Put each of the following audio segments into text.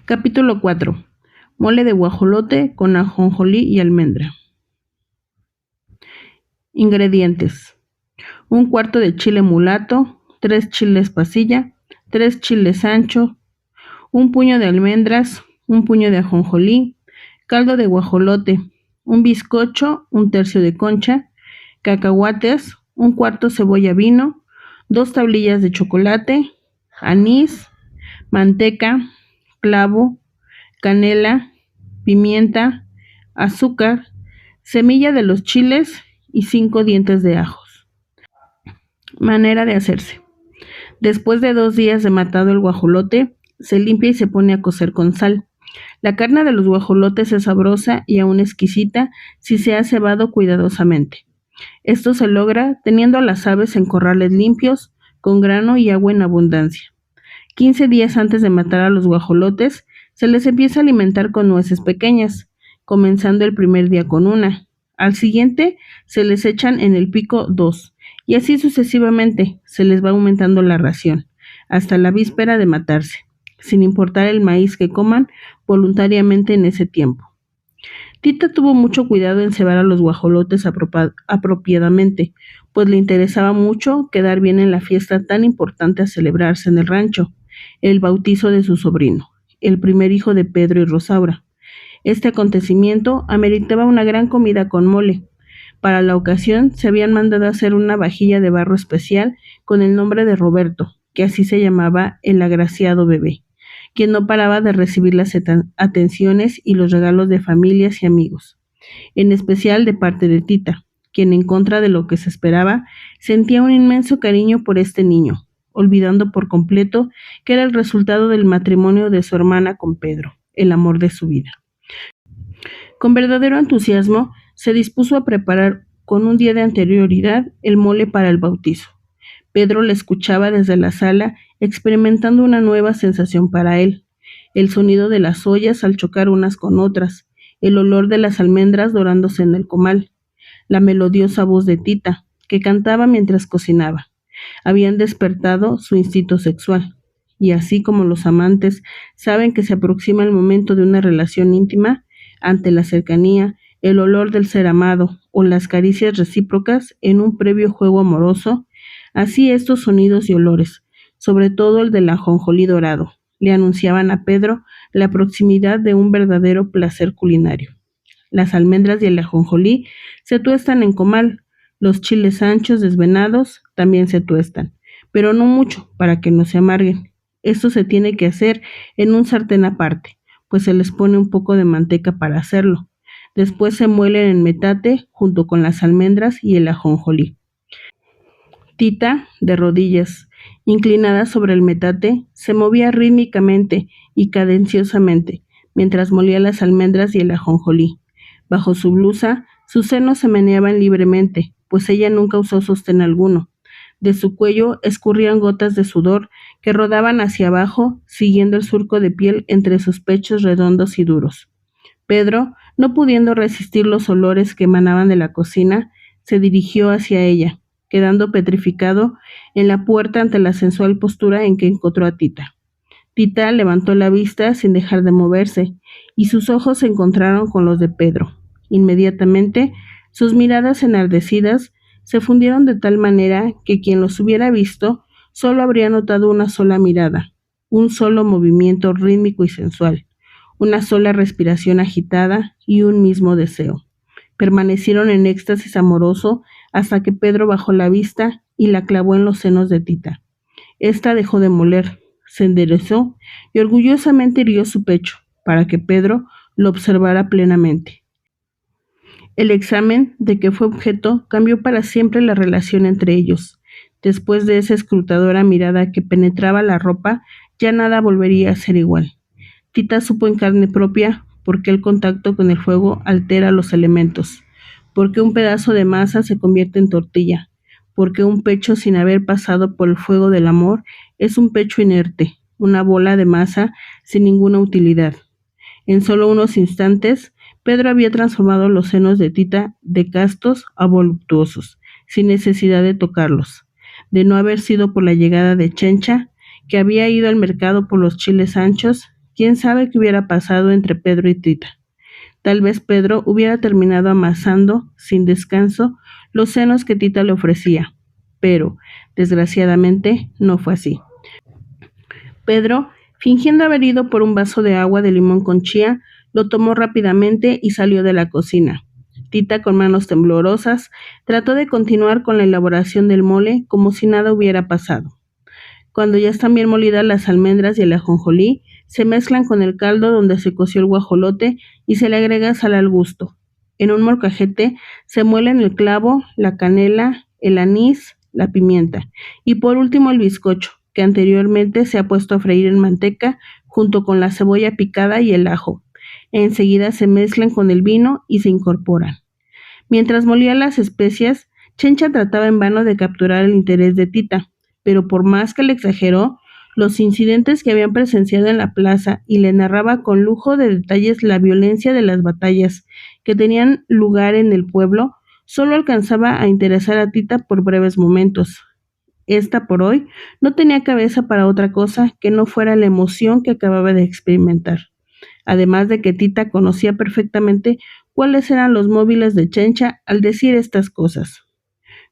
Capítulo 4. Mole de guajolote con ajonjolí y almendra. Ingredientes: un cuarto de chile mulato, 3 chiles pasilla, 3 chiles ancho, un puño de almendras, un puño de ajonjolí, caldo de guajolote, un bizcocho, 1/3 de concha, cacahuates, un cuarto cebolla vino, 2 tablillas de chocolate, anís, manteca, clavo, canela, pimienta, azúcar, semilla de los chiles y 5 dientes de ajos. Manera de hacerse: después de 2 días de matado el guajolote, se limpia y se pone a cocer con sal. La carne de los guajolotes es sabrosa y aún exquisita si se ha cebado cuidadosamente. Esto se logra teniendo a las aves en corrales limpios, con grano y agua en abundancia. 15 días antes de matar a los guajolotes, se les empieza a alimentar con nueces pequeñas, comenzando el primer día con una. Al siguiente, se les echan en el pico 2, y así sucesivamente se les va aumentando la ración, hasta la víspera de matarse, sin importar el maíz que coman voluntariamente en ese tiempo. Tita tuvo mucho cuidado en cebar a los guajolotes apropiadamente, pues le interesaba mucho quedar bien en la fiesta tan importante a celebrarse en el rancho, el bautizo de su sobrino, el primer hijo de Pedro y Rosaura. Este acontecimiento ameritaba una gran comida con mole. Para la ocasión se habían mandado hacer una vajilla de barro especial con el nombre de Roberto, que así se llamaba el agraciado bebé, quien no paraba de recibir las atenciones y los regalos de familias y amigos, en especial de parte de Tita, quien, en contra de lo que se esperaba, sentía un inmenso cariño por este niño, olvidando por completo que era el resultado del matrimonio de su hermana con Pedro, el amor de su vida. Con verdadero entusiasmo, se dispuso a preparar con un día de anterioridad el mole para el bautizo. Pedro le escuchaba desde la sala, experimentando una nueva sensación para él: el sonido de las ollas al chocar unas con otras, el olor de las almendras dorándose en el comal, la melodiosa voz de Tita, que cantaba mientras cocinaba. Habían despertado su instinto sexual, y así como los amantes saben que se aproxima el momento de una relación íntima, ante la cercanía, el olor del ser amado o las caricias recíprocas en un previo juego amoroso, así estos sonidos y olores, sobre todo el del ajonjolí dorado, le anunciaban a Pedro la proximidad de un verdadero placer culinario. Las almendras y el ajonjolí se tuestan en comal, los chiles anchos desvenados también se tuestan, pero no mucho para que no se amarguen. Esto se tiene que hacer en un sartén aparte, pues se les pone un poco de manteca para hacerlo. Después se muelen en metate junto con las almendras y el ajonjolí. Tita, de rodillas, inclinada sobre el metate, se movía rítmicamente y cadenciosamente, mientras molía las almendras y el ajonjolí. Bajo su blusa, sus senos se meneaban libremente, pues ella nunca usó sostén alguno. De su cuello escurrían gotas de sudor que rodaban hacia abajo, siguiendo el surco de piel entre sus pechos redondos y duros. Pedro, no pudiendo resistir los olores que emanaban de la cocina, se dirigió hacia ella, quedando petrificado en la puerta ante la sensual postura en que encontró a Tita. Tita levantó la vista sin dejar de moverse, y sus ojos se encontraron con los de Pedro. Inmediatamente, sus miradas enardecidas se fundieron de tal manera que quien los hubiera visto solo habría notado una sola mirada, un solo movimiento rítmico y sensual, una sola respiración agitada y un mismo deseo. Permanecieron en éxtasis amoroso hasta que Pedro bajó la vista y la clavó en los senos de Tita. Esta dejó de moler, se enderezó y orgullosamente irguió su pecho para que Pedro lo observara plenamente. El examen de que fue objeto cambió para siempre la relación entre ellos. Después de esa escrutadora mirada que penetraba la ropa, ya nada volvería a ser igual. Tita supo en carne propia por qué el contacto con el fuego altera los elementos, por qué un pedazo de masa se convierte en tortilla, por qué un pecho sin haber pasado por el fuego del amor es un pecho inerte, una bola de masa sin ninguna utilidad. En solo unos instantes, Pedro había transformado los senos de Tita de castos a voluptuosos, sin necesidad de tocarlos. De no haber sido por la llegada de Chencha, que había ido al mercado por los chiles anchos, ¿Quién sabe qué hubiera pasado entre Pedro y Tita? Tal vez Pedro hubiera terminado amasando, sin descanso, los senos que Tita le ofrecía, pero, desgraciadamente, no fue así. Pedro, fingiendo haber ido por un vaso de agua de limón con chía, lo tomó rápidamente y salió de la cocina. Tita, con manos temblorosas, trató de continuar con la elaboración del mole como si nada hubiera pasado. Cuando ya están bien molidas las almendras y el ajonjolí, se mezclan con el caldo donde se coció el guajolote y se le agrega sal al gusto. En un molcajete se muelen el clavo, la canela, el anís, la pimienta y por último el bizcocho, que anteriormente se ha puesto a freír en manteca junto con la cebolla picada y el ajo. Enseguida se mezclan con el vino y se incorporan. Mientras molía las especias, Chencha trataba en vano de capturar el interés de Tita, pero por más que le exageró, los incidentes que habían presenciado en la plaza y le narraba con lujo de detalles la violencia de las batallas que tenían lugar en el pueblo, solo alcanzaba a interesar a Tita por breves momentos. Esta por hoy no tenía cabeza para otra cosa que no fuera la emoción que acababa de experimentar. Además de que Tita conocía perfectamente cuáles eran los móviles de Chencha al decir estas cosas.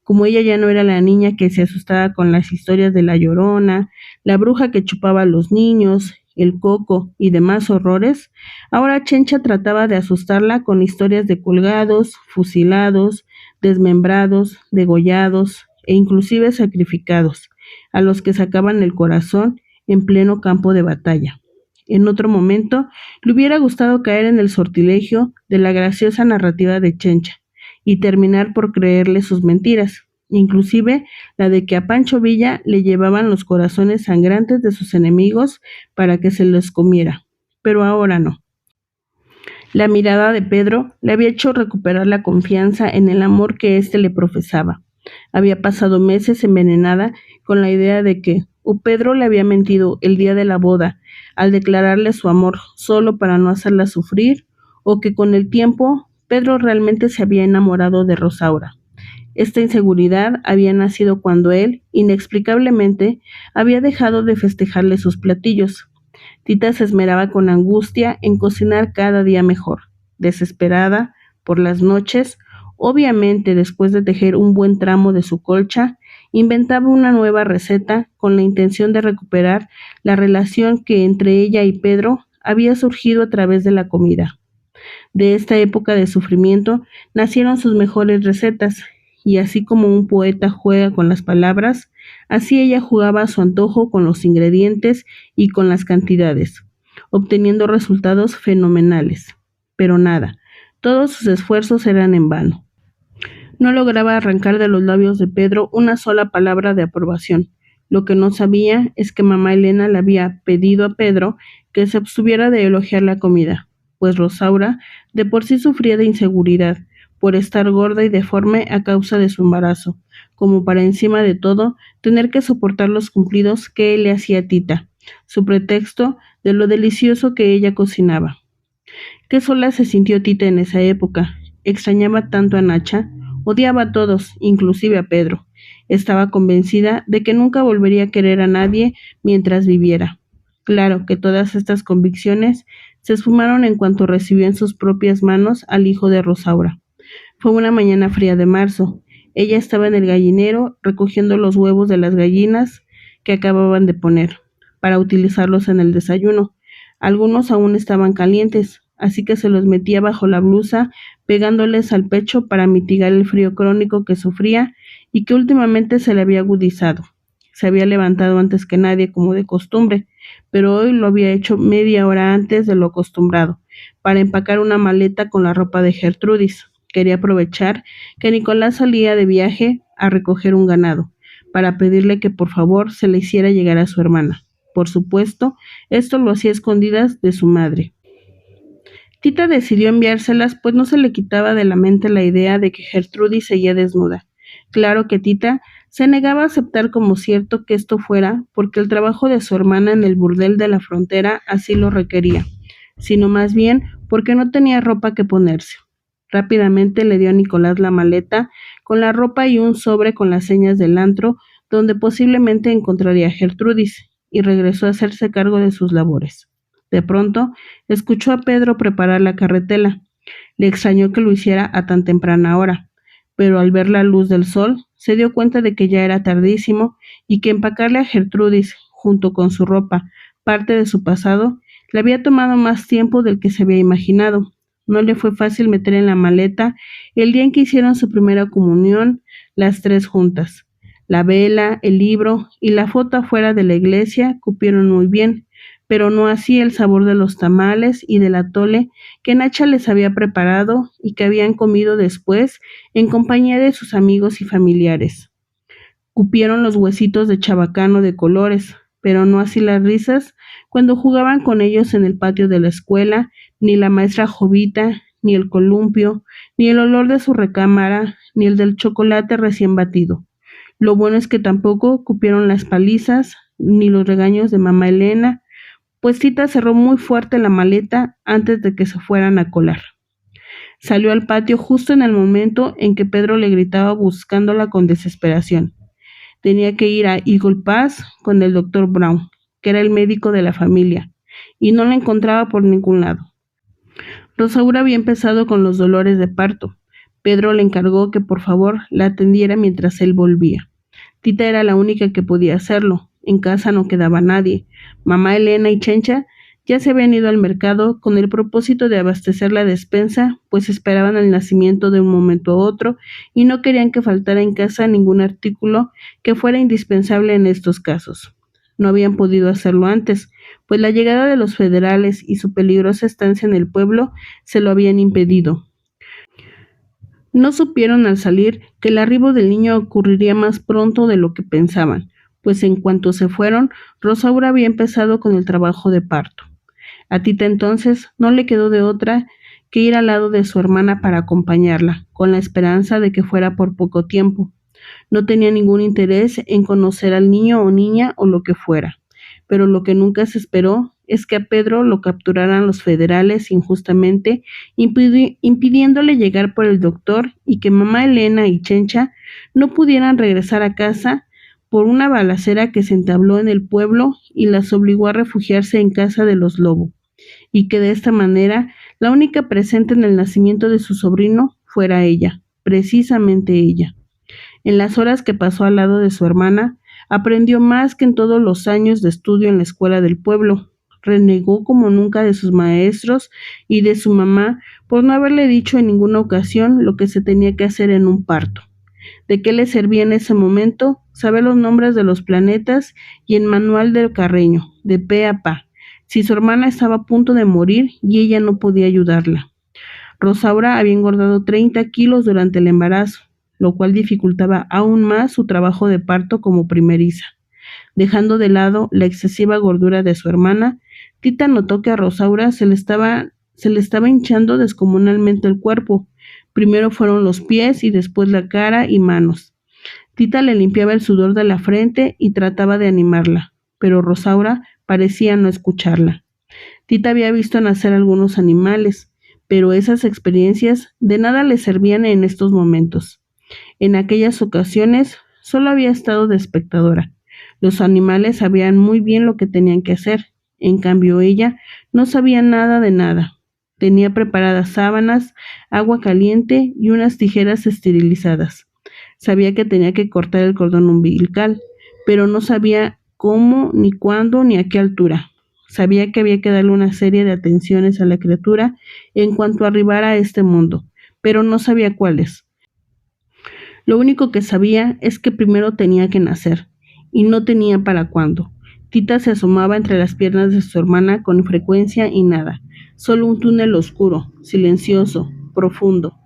Como ella ya no era la niña que se asustaba con las historias de la Llorona, la bruja que chupaba a los niños, el coco y demás horrores, ahora Chencha trataba de asustarla con historias de colgados, fusilados, desmembrados, degollados e inclusive sacrificados, a los que sacaban el corazón en pleno campo de batalla. En otro momento, le hubiera gustado caer en el sortilegio de la graciosa narrativa de Chencha y terminar por creerle sus mentiras, inclusive la de que a Pancho Villa le llevaban los corazones sangrantes de sus enemigos para que se los comiera. Pero ahora no. La mirada de Pedro le había hecho recuperar la confianza en el amor que éste le profesaba. Había pasado meses envenenada con la idea de que o Pedro le había mentido el día de la boda al declararle su amor solo para no hacerla sufrir, o que con el tiempo Pedro realmente se había enamorado de Rosaura. Esta inseguridad había nacido cuando él, inexplicablemente, había dejado de festejarle sus platillos. Tita se esmeraba con angustia en cocinar cada día mejor. Desesperada, por las noches, obviamente después de tejer un buen tramo de su colcha, inventaba una nueva receta con la intención de recuperar la relación que entre ella y Pedro había surgido a través de la comida. De esta época de sufrimiento nacieron sus mejores recetas, y así como un poeta juega con las palabras, así ella jugaba a su antojo con los ingredientes y con las cantidades, obteniendo resultados fenomenales. Pero nada, todos sus esfuerzos eran en vano. No lograba arrancar de los labios de Pedro una sola palabra de aprobación. Lo que no sabía es que mamá Elena le había pedido a Pedro que se abstuviera de elogiar la comida, pues Rosaura de por sí sufría de inseguridad, por estar gorda y deforme a causa de su embarazo, como para encima de todo tener que soportar los cumplidos que él le hacía a Tita, su pretexto de lo delicioso que ella cocinaba. Qué sola se sintió Tita en esa época. Extrañaba tanto a Nacha, odiaba a todos, inclusive a Pedro. Estaba convencida de que nunca volvería a querer a nadie mientras viviera. Claro que todas estas convicciones se esfumaron en cuanto recibió en sus propias manos al hijo de Rosaura. Fue una mañana fría de marzo. Ella estaba en el gallinero recogiendo los huevos de las gallinas que acababan de poner, para utilizarlos en el desayuno. Algunos aún estaban calientes, así que se los metía bajo la blusa, pegándoles al pecho para mitigar el frío crónico que sufría y que últimamente se le había agudizado. Se había levantado antes que nadie, como de costumbre, pero hoy lo había hecho media hora antes de lo acostumbrado, para empacar una maleta con la ropa de Gertrudis. Quería aprovechar que Nicolás salía de viaje a recoger un ganado, para pedirle que por favor se le hiciera llegar a su hermana. Por supuesto, esto lo hacía a escondidas de su madre. Tita decidió enviárselas, pues no se le quitaba de la mente la idea de que Gertrudis seguía desnuda. Claro que Tita se negaba a aceptar como cierto que esto fuera, porque el trabajo de su hermana en el burdel de la frontera así lo requería, sino más bien porque no tenía ropa que ponerse. Rápidamente le dio a Nicolás la maleta con la ropa y un sobre con las señas del antro, donde posiblemente encontraría a Gertrudis, y regresó a hacerse cargo de sus labores. De pronto, escuchó a Pedro preparar la carretela. Le extrañó que lo hiciera a tan temprana hora, pero al ver la luz del sol, se dio cuenta de que ya era tardísimo y que empacarle a Gertrudis, junto con su ropa, parte de su pasado, le había tomado más tiempo del que se había imaginado. No le fue fácil meter en la maleta el día en que hicieron su primera comunión las tres juntas. La vela, el libro y la foto afuera de la iglesia cupieron muy bien, pero no así el sabor de los tamales y del atole que Nacha les había preparado y que habían comido después en compañía de sus amigos y familiares. Cupieron los huesitos de chabacano de colores, pero no así las risas cuando jugaban con ellos en el patio de la escuela, ni la maestra Jovita, ni el columpio, ni el olor de su recámara, ni el del chocolate recién batido. Lo bueno es que tampoco cupieron las palizas, ni los regaños de mamá Elena, pues Tita cerró muy fuerte la maleta antes de que se fueran a colar. Salió al patio justo en el momento en que Pedro le gritaba buscándola con desesperación. Tenía que ir a Eagle Pass con el doctor Brown, que era el médico de la familia, y no la encontraba por ningún lado. Rosaura había empezado con los dolores de parto. Pedro le encargó que por favor la atendiera mientras él volvía. Tita era la única que podía hacerlo. En casa no quedaba nadie. Mamá Elena y Chencha ya se habían ido al mercado con el propósito de abastecer la despensa, pues esperaban el nacimiento de un momento a otro y no querían que faltara en casa ningún artículo que fuera indispensable en estos casos. No habían podido hacerlo antes, pues la llegada de los federales y su peligrosa estancia en el pueblo se lo habían impedido. No supieron al salir que el arribo del niño ocurriría más pronto de lo que pensaban, pues en cuanto se fueron, Rosaura había empezado con el trabajo de parto. A Tita entonces no le quedó de otra que ir al lado de su hermana para acompañarla, con la esperanza de que fuera por poco tiempo. No tenía ningún interés en conocer al niño o niña o lo que fuera, pero lo que nunca se esperó es que a Pedro lo capturaran los federales injustamente, impidiéndole llegar por el doctor y que mamá Elena y Chencha no pudieran regresar a casa por una balacera que se entabló en el pueblo y las obligó a refugiarse en casa de los Lobo, y que de esta manera la única presente en el nacimiento de su sobrino fuera ella, precisamente ella. En las horas que pasó al lado de su hermana, aprendió más que en todos los años de estudio en la escuela del pueblo. Renegó como nunca de sus maestros y de su mamá por no haberle dicho en ninguna ocasión lo que se tenía que hacer en un parto. ¿De qué le servía en ese momento saber los nombres de los planetas y el manual del Carreño, de pe a pa, si su hermana estaba a punto de morir y ella no podía ayudarla? Rosaura había engordado 30 kilos durante el embarazo, lo cual dificultaba aún más su trabajo de parto como primeriza. Dejando de lado la excesiva gordura de su hermana, Tita notó que a Rosaura se le estaba hinchando descomunalmente el cuerpo. Primero fueron los pies y después la cara y manos. Tita le limpiaba el sudor de la frente y trataba de animarla, pero Rosaura parecía no escucharla. Tita había visto nacer algunos animales, pero esas experiencias de nada le servían en estos momentos. En aquellas ocasiones solo había estado de espectadora. Los animales sabían muy bien lo que tenían que hacer. En cambio ella no sabía nada de nada. Tenía preparadas sábanas, agua caliente y unas tijeras esterilizadas. Sabía que tenía que cortar el cordón umbilical, pero no sabía cómo, ni cuándo, ni a qué altura. Sabía que había que darle una serie de atenciones a la criatura en cuanto arribara a este mundo, pero no sabía cuáles. Lo único que sabía es que primero tenía que nacer, y no tenía para cuándo. Tita se asomaba entre las piernas de su hermana con frecuencia y nada, solo un túnel oscuro, silencioso, profundo.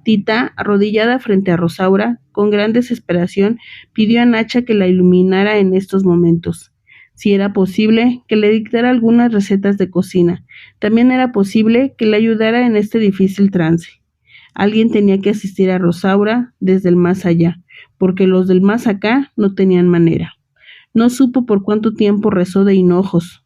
Tita, arrodillada frente a Rosaura, con gran desesperación, pidió a Nacha que la iluminara en estos momentos. Si era posible, que le dictara algunas recetas de cocina. También era posible que le ayudara en este difícil trance. Alguien tenía que asistir a Rosaura desde el más allá, porque los del más acá no tenían manera. No supo por cuánto tiempo rezó de hinojos,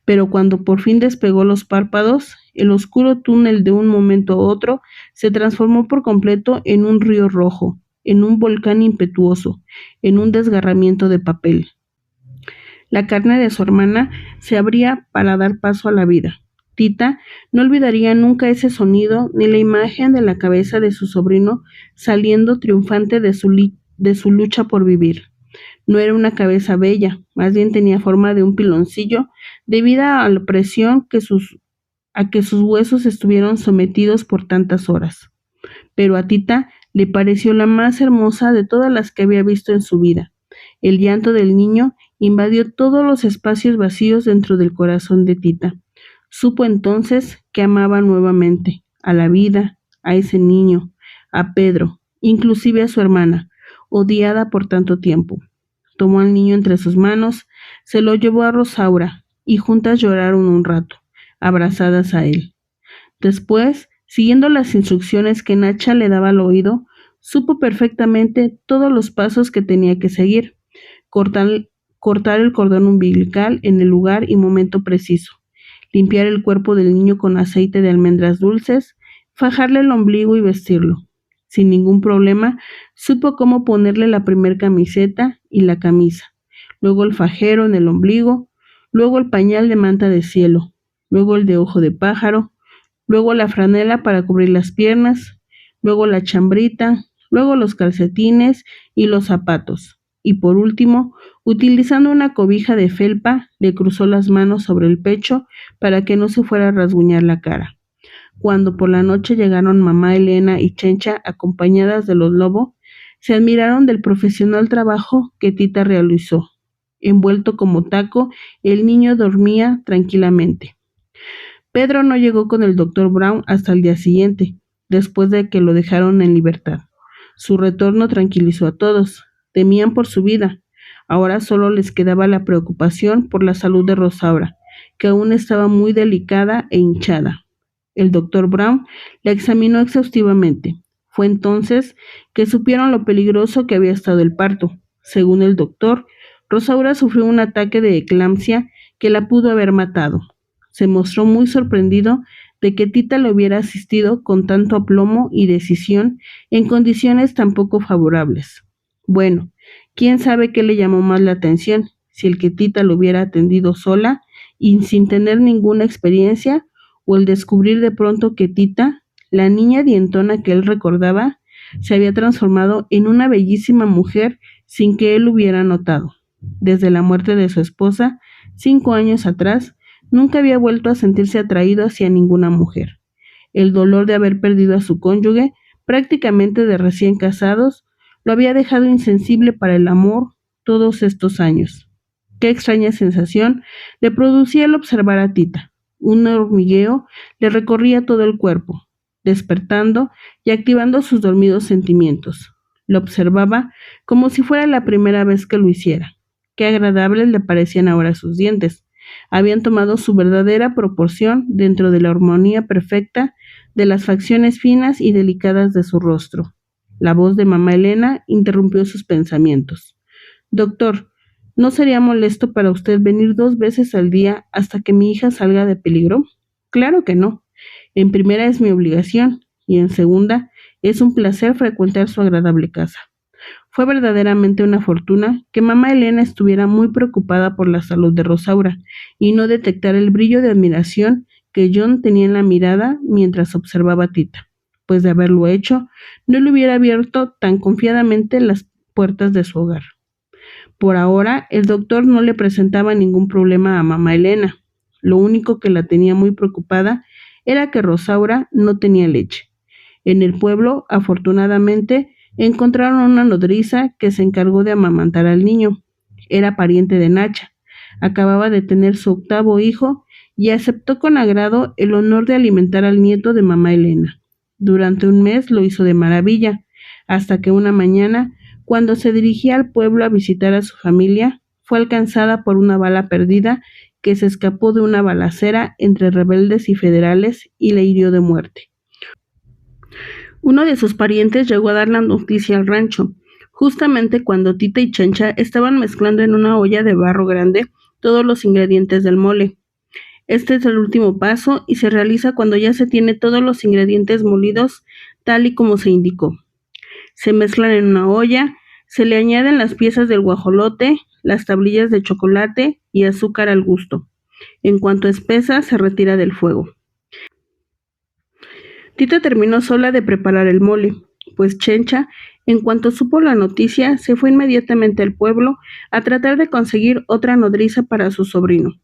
pero cuando por fin despegó los párpados, el oscuro túnel de un momento a otro se transformó por completo en un río rojo, en un volcán impetuoso, en un desgarramiento de papel. La carne de su hermana se abría para dar paso a la vida. Tita no olvidaría nunca ese sonido ni la imagen de la cabeza de su sobrino saliendo triunfante de su lucha por vivir. No era una cabeza bella, más bien tenía forma de un piloncillo debido a la presión a que sus huesos estuvieron sometidos por tantas horas. Pero a Tita le pareció la más hermosa de todas las que había visto en su vida. El llanto del niño invadió todos los espacios vacíos dentro del corazón de Tita. Supo entonces que amaba nuevamente a la vida, a ese niño, a Pedro, inclusive a su hermana, odiada por tanto tiempo. Tomó al niño entre sus manos, se lo llevó a Rosaura y juntas lloraron un rato, abrazadas a él. Después, siguiendo las instrucciones que Nacha le daba al oído, supo perfectamente todos los pasos que tenía que seguir. Cortar, cortar el cordón umbilical en el lugar y momento preciso, limpiar el cuerpo del niño con aceite de almendras dulces, fajarle el ombligo y vestirlo. Sin ningún problema, supo cómo ponerle la primer camiseta y la camisa, luego el fajero en el ombligo, luego el pañal de manta de cielo, luego el de ojo de pájaro, luego la franela para cubrir las piernas, luego la chambrita, luego los calcetines y los zapatos. Y por último, utilizando una cobija de felpa, le cruzó las manos sobre el pecho para que no se fuera a rasguñar la cara. Cuando por la noche llegaron mamá Elena y Chencha acompañadas de los Lobo, se admiraron del profesional trabajo que Tita realizó. Envuelto como taco, el niño dormía tranquilamente. Pedro no llegó con el doctor Brown hasta el día siguiente, después de que lo dejaron en libertad. Su retorno tranquilizó a todos. Temían por su vida. Ahora solo les quedaba la preocupación por la salud de Rosaura, que aún estaba muy delicada e hinchada. El doctor Brown la examinó exhaustivamente. Fue entonces que supieron lo peligroso que había estado el parto. Según el doctor, Rosaura sufrió un ataque de eclampsia que la pudo haber matado. Se mostró muy sorprendido de que Tita le hubiera asistido con tanto aplomo y decisión en condiciones tan poco favorables. Bueno, quién sabe qué le llamó más la atención, si el que Tita lo hubiera atendido sola y sin tener ninguna experiencia, o el descubrir de pronto que Tita, la niña dientona que él recordaba, se había transformado en una bellísima mujer sin que él hubiera notado. Desde la muerte de su esposa, 5 años atrás, nunca había vuelto a sentirse atraído hacia ninguna mujer. El dolor de haber perdido a su cónyuge, prácticamente de recién casados, lo había dejado insensible para el amor todos estos años. Qué extraña sensación le producía el observar a Tita. Un hormigueo le recorría todo el cuerpo, despertando y activando sus dormidos sentimientos. Lo observaba como si fuera la primera vez que lo hiciera. Qué agradables le parecían ahora sus dientes. Habían tomado su verdadera proporción dentro de la armonía perfecta de las facciones finas y delicadas de su rostro. La voz de mamá Elena interrumpió sus pensamientos. Doctor, ¿no sería molesto para usted venir 2 veces al día hasta que mi hija salga de peligro? Claro que no. En primera es mi obligación y en segunda es un placer frecuentar su agradable casa. Fue verdaderamente una fortuna que mamá Elena estuviera muy preocupada por la salud de Rosaura y no detectara el brillo de admiración que John tenía en la mirada mientras observaba a Tita, pues de haberlo hecho, no le hubiera abierto tan confiadamente las puertas de su hogar. Por ahora, el doctor no le presentaba ningún problema a mamá Elena. Lo único que la tenía muy preocupada era que Rosaura no tenía leche. En el pueblo, afortunadamente, encontraron una nodriza que se encargó de amamantar al niño. Era pariente de Nacha. Acababa de tener su 8º hijo y aceptó con agrado el honor de alimentar al nieto de mamá Elena. Durante un mes lo hizo de maravilla, hasta que una mañana, cuando se dirigía al pueblo a visitar a su familia, fue alcanzada por una bala perdida que se escapó de una balacera entre rebeldes y federales y le hirió de muerte. Uno de sus parientes llegó a dar la noticia al rancho, justamente cuando Tita y Chencha estaban mezclando en una olla de barro grande todos los ingredientes del mole. Este es el último paso y se realiza cuando ya se tiene todos los ingredientes molidos tal y como se indicó. Se mezclan en una olla, se le añaden las piezas del guajolote, las tablillas de chocolate y azúcar al gusto. En cuanto espesa, se retira del fuego. Tita terminó sola de preparar el mole, pues Chencha, en cuanto supo la noticia, se fue inmediatamente al pueblo a tratar de conseguir otra nodriza para su sobrino.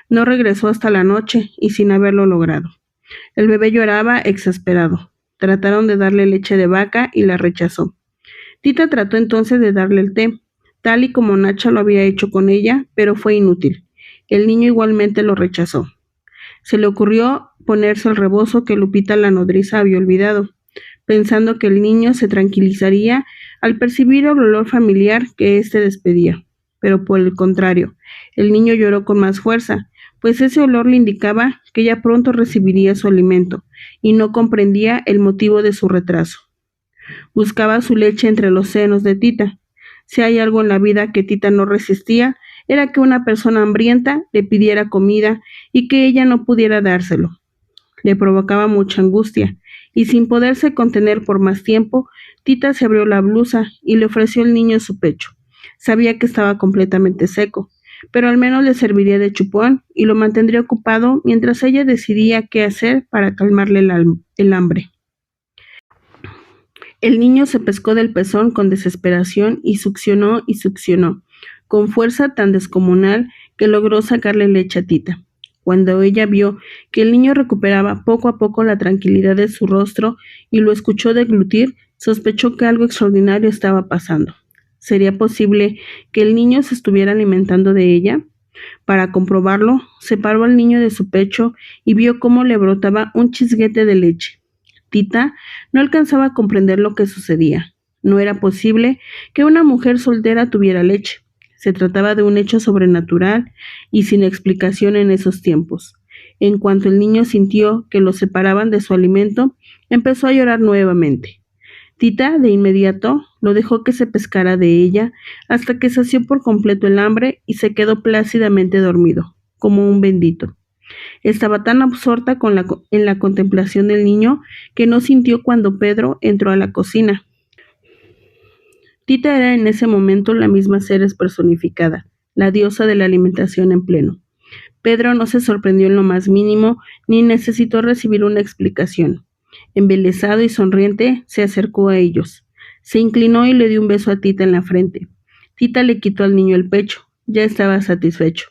No regresó hasta la noche y sin haberlo logrado. El bebé lloraba exasperado. Trataron de darle leche de vaca y la rechazó. Tita trató entonces de darle el té, tal y como Nacha lo había hecho con ella, pero fue inútil. El niño igualmente lo rechazó. Se le ocurrió ponerse el rebozo que Lupita la nodriza había olvidado, pensando que el niño se tranquilizaría al percibir el olor familiar que éste despedía. Pero por el contrario, el niño lloró con más fuerza, pues ese olor le indicaba que ya pronto recibiría su alimento, y no comprendía el motivo de su retraso. Buscaba su leche entre los senos de Tita. Si hay algo en la vida que Tita no resistía, era que una persona hambrienta le pidiera comida y que ella no pudiera dárselo. Le provocaba mucha angustia, y sin poderse contener por más tiempo, Tita se abrió la blusa y le ofreció al niño su pecho. Sabía que estaba completamente seco, pero al menos le serviría de chupón y lo mantendría ocupado mientras ella decidía qué hacer para calmarle el hambre. El niño se pescó del pezón con desesperación y succionó, con fuerza tan descomunal que logró sacarle leche a Tita. Cuando ella vio que el niño recuperaba poco a poco la tranquilidad de su rostro y lo escuchó deglutir, sospechó que algo extraordinario estaba pasando. ¿Sería posible que el niño se estuviera alimentando de ella? Para comprobarlo, separó al niño de su pecho y vio cómo le brotaba un chisguete de leche. Tita no alcanzaba a comprender lo que sucedía. No era posible que una mujer soltera tuviera leche. Se trataba de un hecho sobrenatural y sin explicación en esos tiempos. En cuanto el niño sintió que lo separaban de su alimento, empezó a llorar nuevamente. Tita, de inmediato, lo dejó que se pescara de ella hasta que sació por completo el hambre y se quedó plácidamente dormido, como un bendito. Estaba tan absorta en la contemplación del niño que no sintió cuando Pedro entró a la cocina. Tita era en ese momento la misma Ceres personificada, la diosa de la alimentación en pleno. Pedro no se sorprendió en lo más mínimo, ni necesitó recibir una explicación. Embelesado y sonriente, se acercó a ellos. Se inclinó y le dio un beso a Tita en la frente. Tita le quitó al niño el pecho. Ya estaba satisfecho.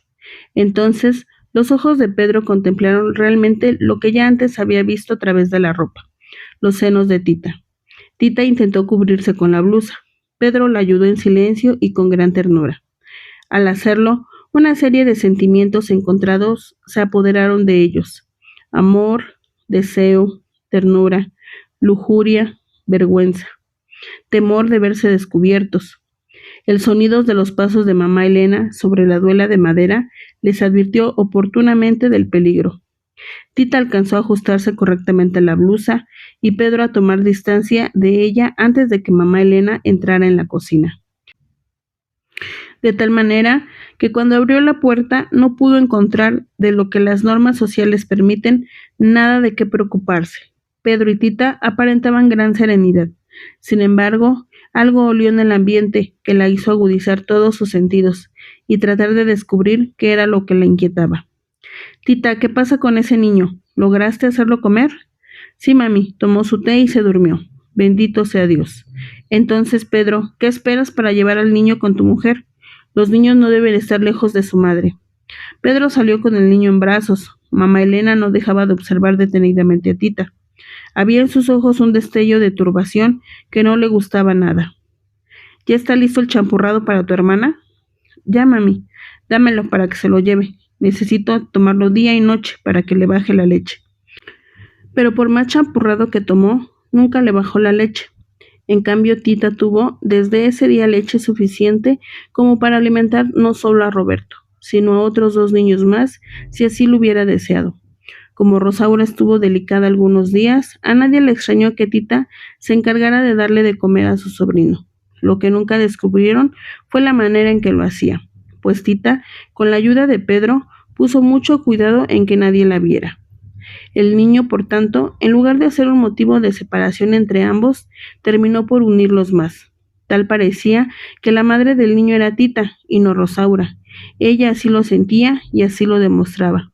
Entonces, los ojos de Pedro contemplaron realmente lo que ya antes había visto a través de la ropa, los senos de Tita. Tita intentó cubrirse con la blusa. Pedro la ayudó en silencio y con gran ternura. Al hacerlo, una serie de sentimientos encontrados se apoderaron de ellos. Amor, deseo, ternura, lujuria, vergüenza, temor de verse descubiertos. El sonido de los pasos de mamá Elena sobre la duela de madera les advirtió oportunamente del peligro. Tita alcanzó a ajustarse correctamente la blusa y Pedro a tomar distancia de ella antes de que mamá Elena entrara en la cocina. De tal manera que cuando abrió la puerta no pudo encontrar, de lo que las normas sociales permiten, nada de qué preocuparse. Pedro y Tita aparentaban gran serenidad. Sin embargo, algo olió en el ambiente que la hizo agudizar todos sus sentidos y tratar de descubrir qué era lo que la inquietaba. Tita, ¿qué pasa con ese niño? ¿Lograste hacerlo comer? Sí, mami, tomó su té y se durmió. Bendito sea Dios. Entonces, Pedro, ¿qué esperas para llevar al niño con tu mujer? Los niños no deben estar lejos de su madre. Pedro salió con el niño en brazos. Mamá Elena no dejaba de observar detenidamente a Tita. Había en sus ojos un destello de turbación que no le gustaba nada. ¿Ya está listo el champurrado para tu hermana? Ya, mami. Dámelo para que se lo lleve. Necesito tomarlo día y noche para que le baje la leche. Pero por más champurrado que tomó, nunca le bajó la leche. En cambio, Tita tuvo desde ese día leche suficiente como para alimentar no solo a Roberto, sino a otros 2 niños más, si así lo hubiera deseado. Como Rosaura estuvo delicada algunos días, a nadie le extrañó que Tita se encargara de darle de comer a su sobrino. Lo que nunca descubrieron fue la manera en que lo hacía, pues Tita, con la ayuda de Pedro, puso mucho cuidado en que nadie la viera. El niño, por tanto, en lugar de hacer un motivo de separación entre ambos, terminó por unirlos más. Tal parecía que la madre del niño era Tita y no Rosaura. Ella así lo sentía y así lo demostraba.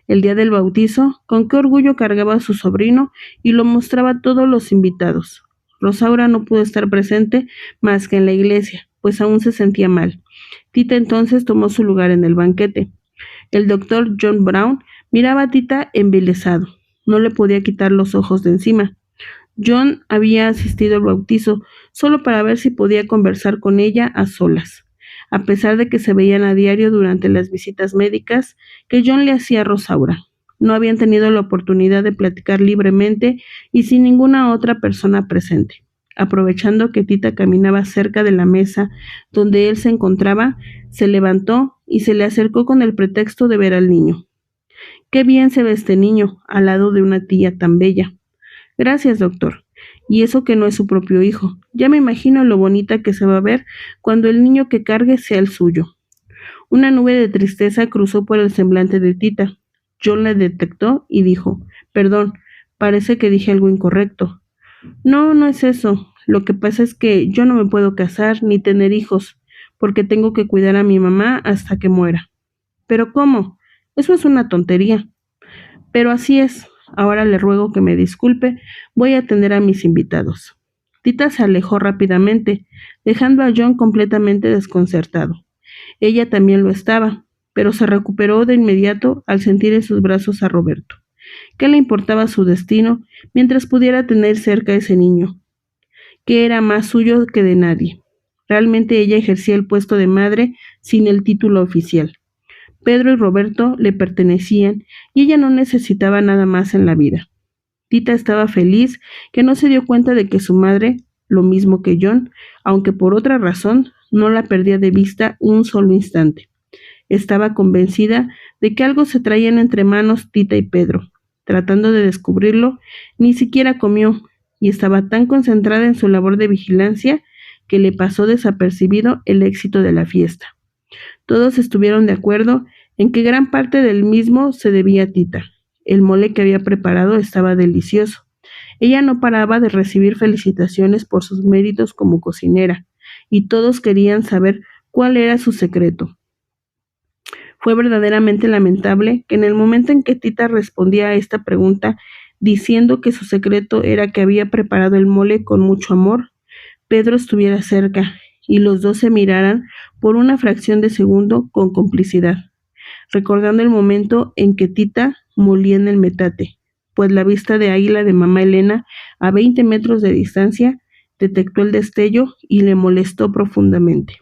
El día del bautizo, con qué orgullo cargaba a su sobrino y lo mostraba a todos los invitados. Rosaura no pudo estar presente más que en la iglesia, pues aún se sentía mal. Tita entonces tomó su lugar en el banquete. El doctor John Brown miraba a Tita embelesado. No le podía quitar los ojos de encima. John había asistido al bautizo solo para ver si podía conversar con ella a solas, a pesar de que se veían a diario durante las visitas médicas que John le hacía a Rosaura. No habían tenido la oportunidad de platicar libremente y sin ninguna otra persona presente. Aprovechando que Tita caminaba cerca de la mesa donde él se encontraba, se levantó y se le acercó con el pretexto de ver al niño. «Qué bien se ve este niño, al lado de una tía tan bella». «Gracias, doctor. Y eso que no es su propio hijo. Ya me imagino lo bonita que se va a ver cuando el niño que cargue sea el suyo». Una nube de tristeza cruzó por el semblante de Tita. John la detectó y dijo: «Perdón, parece que dije algo incorrecto». «No, no es eso. Lo que pasa es que yo no me puedo casar ni tener hijos, porque tengo que cuidar a mi mamá hasta que muera». «¿Pero cómo? Eso es una tontería». «Pero así es. Ahora le ruego que me disculpe. Voy a atender a mis invitados». Tita se alejó rápidamente, dejando a John completamente desconcertado. Ella también lo estaba, pero se recuperó de inmediato al sentir en sus brazos a Roberto. ¿Qué le importaba su destino mientras pudiera tener cerca a ese niño, que era más suyo que de nadie? Realmente ella ejercía el puesto de madre sin el título oficial. Pedro y Roberto le pertenecían y ella no necesitaba nada más en la vida. Tita estaba feliz que no se dio cuenta de que su madre, lo mismo que John, aunque por otra razón, no la perdía de vista un solo instante. Estaba convencida de que algo se traían entre manos Tita y Pedro. Tratando de descubrirlo, ni siquiera comió y estaba tan concentrada en su labor de vigilancia que le pasó desapercibido el éxito de la fiesta. Todos estuvieron de acuerdo en que gran parte del mismo se debía a Tita. El mole que había preparado estaba delicioso. Ella no paraba de recibir felicitaciones por sus méritos como cocinera, y todos querían saber cuál era su secreto. Fue verdaderamente lamentable que en el momento en que Tita respondía a esta pregunta diciendo que su secreto era que había preparado el mole con mucho amor, Pedro estuviera cerca y los dos se miraran por una fracción de segundo con complicidad, recordando el momento en que Tita molía en el metate, pues la vista de águila de mamá Elena a 20 metros de distancia detectó el destello y le molestó profundamente.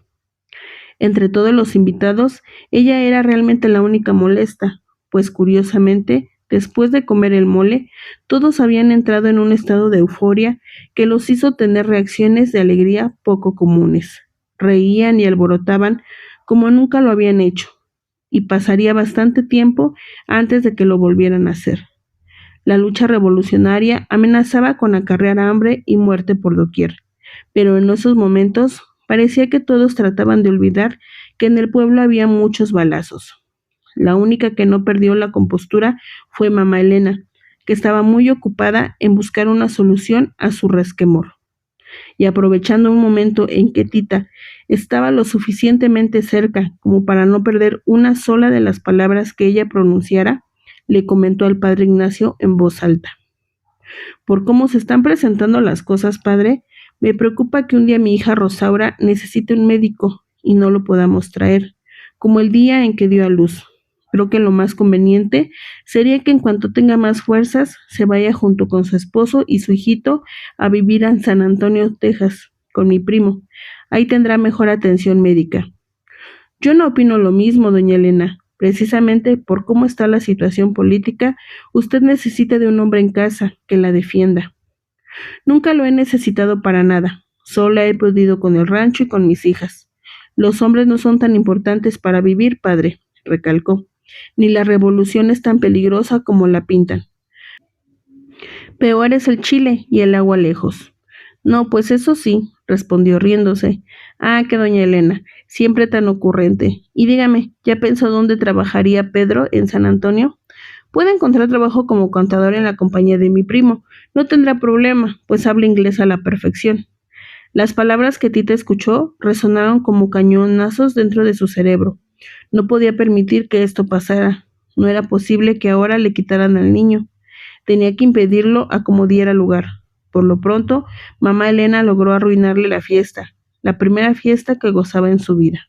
Entre todos los invitados, ella era realmente la única molesta, pues curiosamente, después de comer el mole, todos habían entrado en un estado de euforia que los hizo tener reacciones de alegría poco comunes. Reían y alborotaban como nunca lo habían hecho, y pasaría bastante tiempo antes de que lo volvieran a hacer. La lucha revolucionaria amenazaba con acarrear hambre y muerte por doquier, pero en esos momentos parecía que todos trataban de olvidar que en el pueblo había muchos balazos. La única que no perdió la compostura fue mamá Elena, que estaba muy ocupada en buscar una solución a su resquemor. Y aprovechando un momento en que Tita estaba lo suficientemente cerca como para no perder una sola de las palabras que ella pronunciara, le comentó al padre Ignacio en voz alta: «Por cómo se están presentando las cosas, padre, me preocupa que un día mi hija Rosaura necesite un médico y no lo podamos traer, como el día en que dio a luz. Creo que lo más conveniente sería que en cuanto tenga más fuerzas, se vaya junto con su esposo y su hijito a vivir en San Antonio, Texas, con mi primo. Ahí tendrá mejor atención médica». «Yo no opino lo mismo, doña Elena. Precisamente por cómo está la situación política, usted necesita de un hombre en casa que la defienda». «Nunca lo he necesitado para nada. Sola he podido con el rancho y con mis hijas. Los hombres no son tan importantes para vivir, padre», recalcó, «ni la revolución es tan peligrosa como la pintan. Peor es el chile y el agua lejos». «No, pues eso sí», respondió riéndose. «Ah, que doña Elena, siempre tan ocurrente. Y dígame, ¿ya pensó dónde trabajaría Pedro en San Antonio?» «Puede encontrar trabajo como contador en la compañía de mi primo. No tendrá problema, pues habla inglés a la perfección». Las palabras que Tita escuchó resonaron como cañonazos dentro de su cerebro. No podía permitir que esto pasara. No era posible que ahora le quitaran al niño. Tenía que impedirlo a como diera lugar. Por lo pronto, mamá Elena logró arruinarle la fiesta, la primera fiesta que gozaba en su vida.